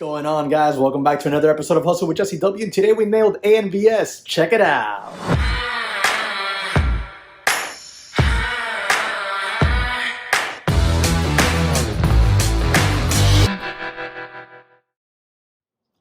Going on, guys? Welcome back to another episode of Hustle with JesseW. And today we nailed ANVS. Check it out.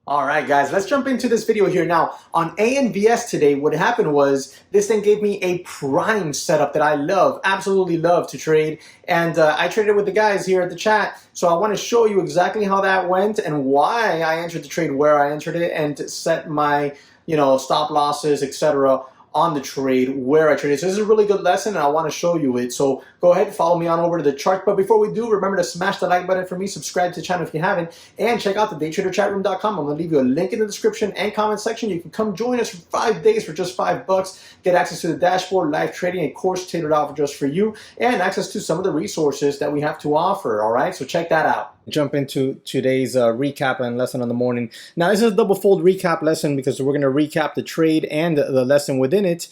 All right, guys, let's jump into this video here. Now, on ANVS today, what happened was this thing gave me a prime setup that I love, absolutely love to trade. And I traded with the guys here at the chat. So I want to show you exactly how that went and why I entered the trade where I entered it and set my, stop losses, etc. on the trade where I traded. So this is a really good lesson and I want to show you it. So go ahead and follow me on over to the chart. But before we do, remember to smash the like button for me, subscribe to the channel if you haven't, and check out the daytraderchatroom.com. I'm going to leave you a link in the description and comment section. You can come join us for 5 days for just $5. Get access to the dashboard, live trading, a course tailored out just for you, and access to some of the resources that we have to offer. All right, so check that out. Jump into today's recap and lesson on the morning. Now, this is a double fold recap lesson because we're going to recap the trade and the lesson within it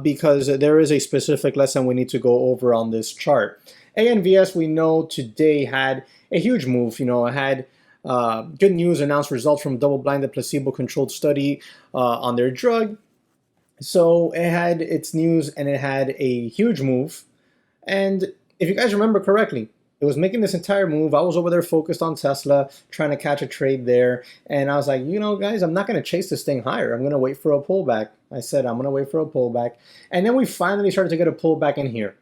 because there is a specific lesson we need to go over on this chart. ANVS, we know today had a huge move. It had good news, announced results from double-blinded placebo-controlled study on their drug. So it had its news and it had a huge move. And if you guys remember correctly, it was making this entire move. I was over there focused on Tesla, trying to catch a trade there. And I was like, guys, I'm not going to chase this thing higher. I'm going to wait for a pullback. I said, I'm going to wait for a pullback. And then we finally started to get a pullback in here.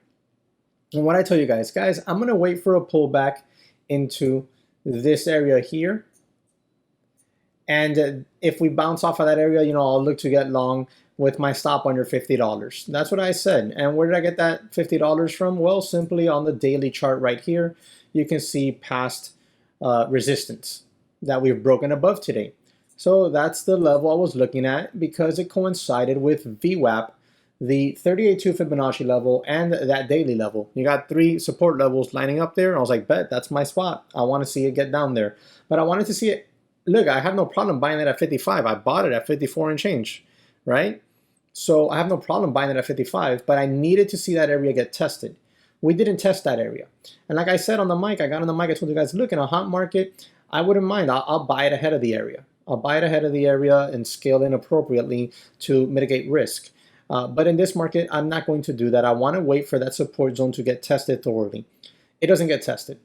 And what I tell you guys, I'm going to wait for a pullback into this area here. And if we bounce off of that area, I'll look to get long with my stop under $50. That's what I said. And where did I get that $50 from? Well, simply on the daily chart right here, you can see past resistance that we've broken above today. So that's the level I was looking at because it coincided with VWAP, the 38.2 Fibonacci level, and that daily level. You got 3 support levels lining up there. I was like, bet, that's my spot. I want to see it get down there. But I wanted to see it. Look, I have no problem buying it at 55. I bought it at 54 and change, right? So I have no problem buying it at 55, but I needed to see that area get tested. We didn't test that area. And like I said on the mic, I got on the mic, I told you guys, look, in a hot market, I wouldn't mind. I'll buy it ahead of the area. I'll buy it ahead of the area and scale in appropriately to mitigate risk. But in this market, I'm not going to do that. I want to wait for that support zone to get tested thoroughly. It doesn't get tested.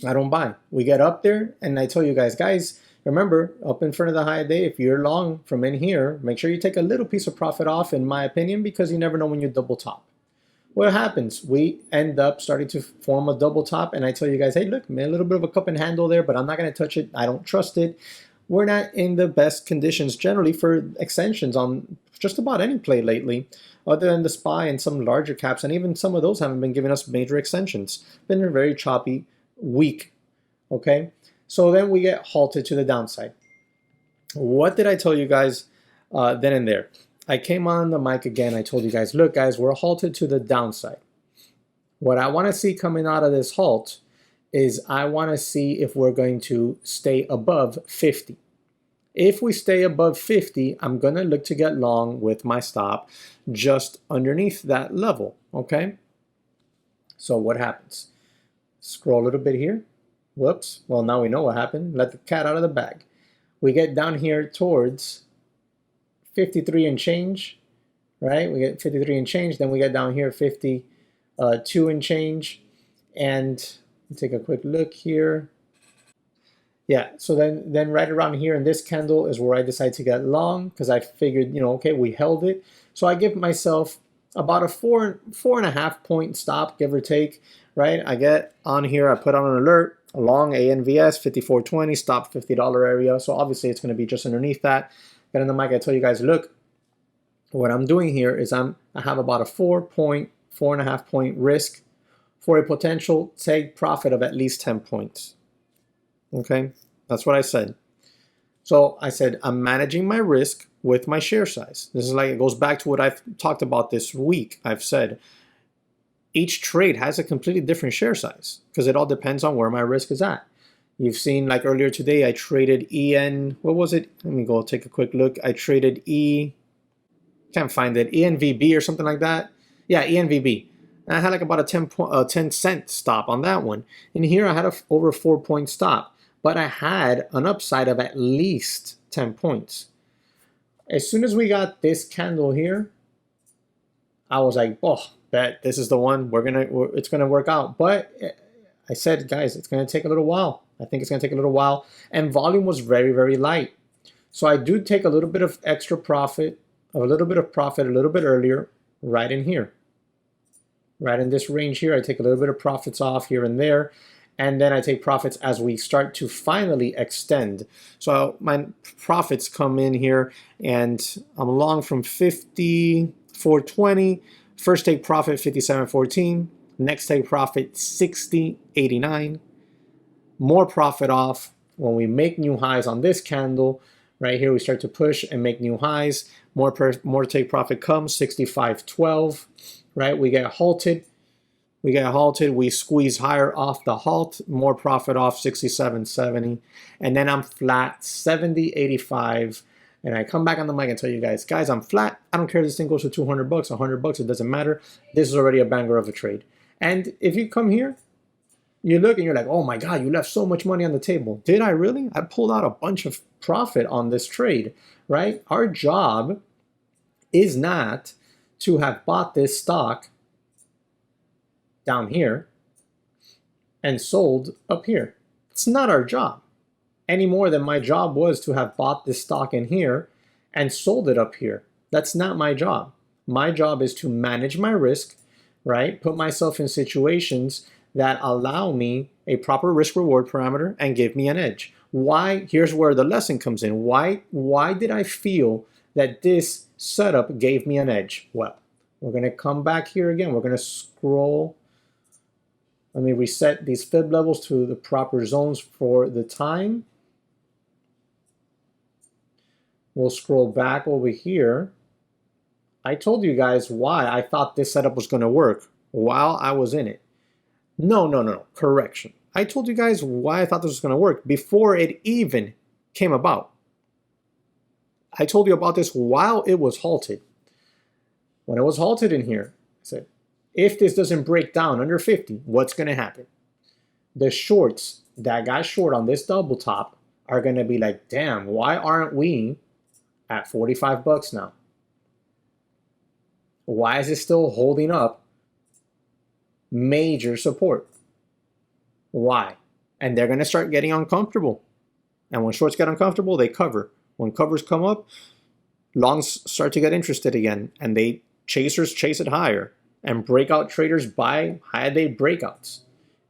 I don't buy. We get up there, and I tell you guys, remember, up in front of the high day, if you're long from in here, make sure you take a little piece of profit off, in my opinion, because you never know when you double top. What happens? We end up starting to form a double top, and I tell you guys, hey, look, man, a little bit of a cup and handle there, but I'm not going to touch it. I don't trust it. We're not in the best conditions generally for extensions on just about any play lately, other than the SPY and some larger caps, and even some of those haven't been giving us major extensions. Been a very choppy week, okay? So then we get halted to the downside. What did I tell you guys then and there? I came on the mic again. I told you guys, look, guys, we're halted to the downside. What I want to see coming out of this halt is I want to see if we're going to stay above 50. If we stay above 50, I'm going to look to get long with my stop just underneath that level, okay? So what happens? Scroll a little bit here. Whoops. Well, now we know what happened. Let the cat out of the bag. We get down here towards 53 and change, right? We get 53 and change. Then we get down here 52 and change. And take a quick look here. Yeah, so then right around here in this candle is where I decide to get long because I figured, okay, we held it. So I give myself about a 4.5 point stop, give or take, right? I get on here, I put on an alert. Along ANVS 54.20, stop $50 area. So obviously it's going to be just underneath that. Get in the mic, I tell you guys, look, what I'm doing here is I have about a 4.5 point risk for a potential take profit of at least 10 points. Okay, that's what I said. So I said I'm managing my risk with my share size. This is like, it goes back to what I've talked about this week. I've said each trade has a completely different share size because it all depends on where my risk is at. You've seen, like earlier today, I traded what was it? Let me go take a quick look. I traded can't find it, ENVB or something like that. Yeah, ENVB. And I had like about a 10 cent stop on that one. And here I had over a 4 point stop. but I had an upside of at least 10 points. As soon as we got this candle here, I was like, oh, bet this is the one it's gonna work out. But I said, guys, it's gonna take a little while. I think it's gonna take a little while. And volume was very, very light. So I do take a little bit of extra profit, a little bit earlier, right in here. Right in this range here, I take a little bit of profits off here and there. And then I take profits as we start to finally extend. So my profits come in here and I'm long from 54.20. First take profit 57.14. Next take profit 60.89. More profit off when we make new highs on this candle. Right here we start to push and make new highs. More take profit comes 65.12. Right, we get halted. We squeeze higher off the halt, more profit off 67.70, and then I'm flat 70.85. And I come back on the mic and tell you guys, I'm flat. I don't care if this thing goes to 200 bucks, 100 bucks, it doesn't matter. This is already a banger of a trade. And if you come here, you look and you're like, oh my God, you left so much money on the table. Did I really? I pulled out a bunch of profit on this trade, right? Our job is not to have bought this stock down here and sold up here. It's not our job any more than my job was to have bought this stock in here and sold it up here. That's not my job. My job is to manage my risk, right? Put myself in situations that allow me a proper risk reward parameter and give me an edge. Why? Here's where the lesson comes in. Why did I feel that this setup gave me an edge? Well, we're going to come back here again. We're going to scroll. Let me reset these fib levels to the proper zones for the time. We'll scroll back over here. I told you guys why I thought this setup was going to work while I was in it. No. Correction. I told you guys why I thought this was going to work before it even came about. I told you about this while it was halted. When it was halted in here, I said, if this doesn't break down under 50, what's going to happen? The shorts that got short on this double top are going to be like, damn, why aren't we at 45 bucks now? Why is it still holding up major support? Why? And they're going to start getting uncomfortable. And when shorts get uncomfortable, they cover. When covers come up, longs start to get interested again, and chasers chase it higher, and breakout traders buy high day breakouts.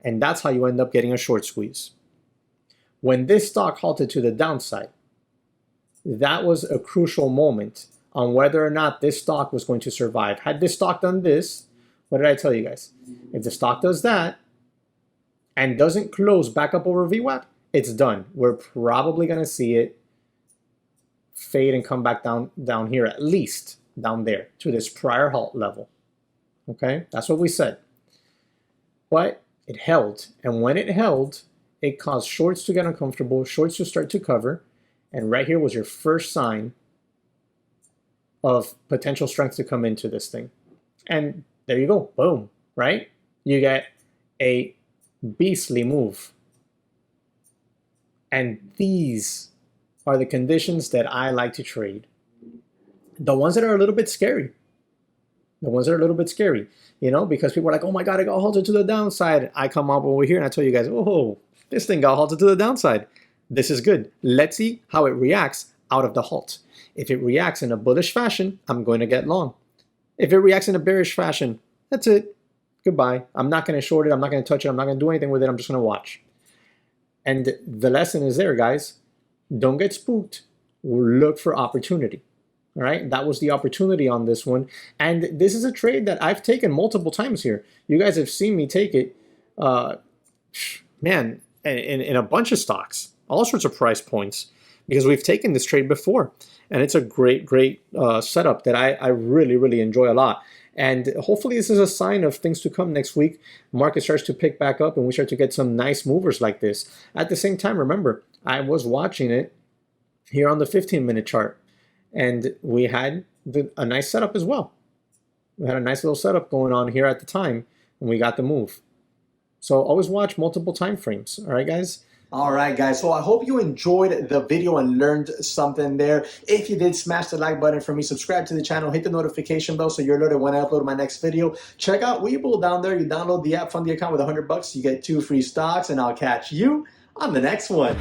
And that's how you end up getting a short squeeze. When this stock halted to the downside, that was a crucial moment on whether or not this stock was going to survive. Had this stock done this, what did I tell you guys? If the stock does that and doesn't close back up over VWAP, it's done. We're probably going to see it fade and come back down here, at least down there to this prior halt level. Okay, that's what we said. But it held, and when it held, it caused shorts to get uncomfortable, shorts to start to cover, and right here was your first sign of potential strength to come into this thing. And there you go, boom, right? You get a beastly move. And these are the conditions that I like to trade. The ones that are a little bit scary. The ones that are a little bit scary, you know, because people are like, oh my God, it got halted to the downside. I come up over here and I tell you guys, oh, this thing got halted to the downside. This is good. Let's see how it reacts out of the halt. If it reacts in a bullish fashion, I'm going to get long. If it reacts in a bearish fashion, that's it. Goodbye. I'm not going to short it. I'm not going to touch it. I'm not going to do anything with it. I'm just going to watch. And the lesson is there, guys. Don't get spooked. Look for opportunity. All right, that was the opportunity on this one. And this is a trade that I've taken multiple times here. You guys have seen me take it, man, in a bunch of stocks, all sorts of price points, because we've taken this trade before. And it's a great setup that I really, really enjoy a lot. And hopefully this is a sign of things to come next week. Market starts to pick back up and we start to get some nice movers like this. At the same time, remember, I was watching it here on the 15-minute chart. And we had a nice setup as well. We had a nice little setup going on here at the time when we got the move. So always watch multiple time frames. All right, guys? All right, guys. So I hope you enjoyed the video and learned something there. If you did, smash the like button for me. Subscribe to the channel. Hit the notification bell so you're alerted when I upload my next video. Check out Webull down there. You download the app, fund the account with $100. You get 2 free stocks, and I'll catch you on the next one.